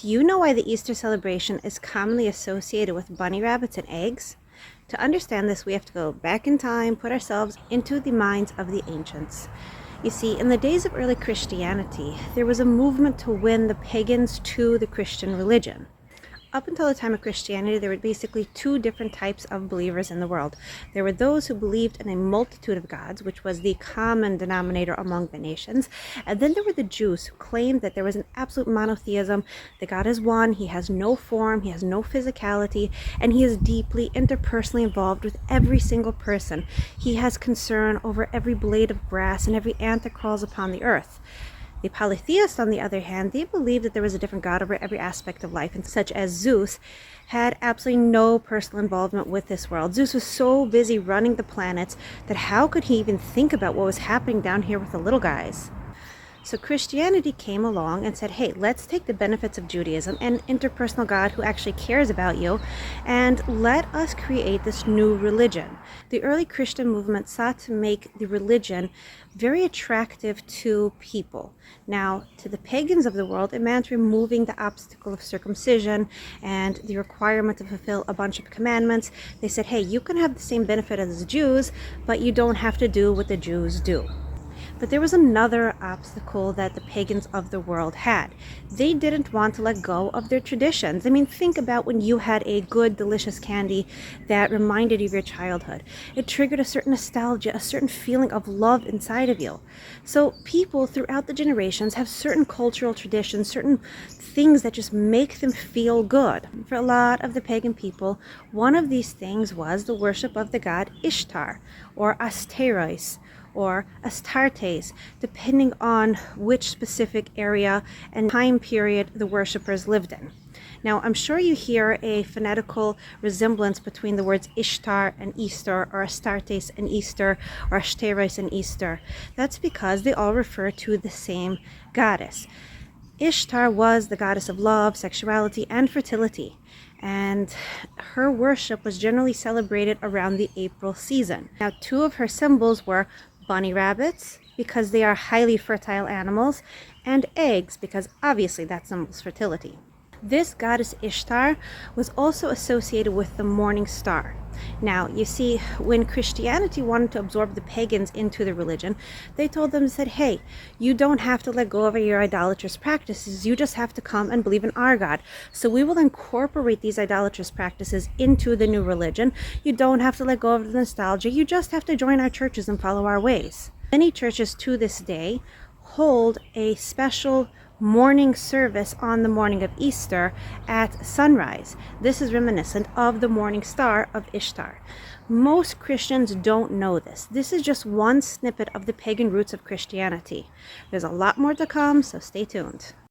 Do you know why the Easter celebration is commonly associated with bunny rabbits and eggs? To understand this, we have to go back in time, put ourselves into the minds of the ancients. You see, in the days of early Christianity, there was a movement to win the pagans to the Christian religion. Up until the time of Christianity, there were basically two different types of believers in the world. There were those who believed in a multitude of gods, which was the common denominator among the nations. And then there were the Jews who claimed that there was an absolute monotheism, that God is one, he has no form, he has no physicality, and he is deeply interpersonally involved with every single person. He has concern over every blade of grass and every ant that crawls upon the earth. The polytheists, on the other hand, they believed that there was a different God over every aspect of life, and such as Zeus had absolutely no personal involvement with this world. Zeus was so busy running the planets that how could he even think about what was happening down here with the little guys? So Christianity came along and said, hey, let's take the benefits of Judaism and interpersonal God who actually cares about you, and let us create this new religion. The early Christian movement sought to make the religion very attractive to people. Now, to the pagans of the world, it meant removing the obstacle of circumcision and the requirement to fulfill a bunch of commandments. They said, hey, you can have the same benefit as the Jews, but you don't have to do what the Jews do. But there was another obstacle that the pagans of the world had. They didn't want to let go of their traditions. I mean, think about when you had a good, delicious candy that reminded you of your childhood. It triggered a certain nostalgia, a certain feeling of love inside of you. So people throughout the generations have certain cultural traditions, certain things that just make them feel good. For a lot of the pagan people, one of these things was the worship of the god Ishtar, or Asterois, or Astartes, depending on which specific area and time period the worshippers lived in. Now, I'm sure you hear a phonetical resemblance between the words Ishtar and Easter, or Astartes and Easter, or Ashteris and Easter. That's because they all refer to the same goddess. Ishtar was the goddess of love, sexuality, and fertility, and her worship was generally celebrated around the April season. Now, two of her symbols were bunny rabbits, because they are highly fertile animals, and eggs, because obviously that symbols fertility. This goddess Ishtar was also associated with the morning star. Now, you see, when Christianity wanted to absorb the pagans into the religion, they told them, said, hey, you don't have to let go of your idolatrous practices, you just have to come and believe in our God. So we will incorporate these idolatrous practices into the new religion. You don't have to let go of the nostalgia, you just have to join our churches and follow our ways. Many churches to this day hold a special morning service on the morning of Easter at sunrise. This is reminiscent of the morning star of Ishtar. Most Christians don't know this. This is just one snippet of the pagan roots of Christianity. There's a lot more to come, so stay tuned.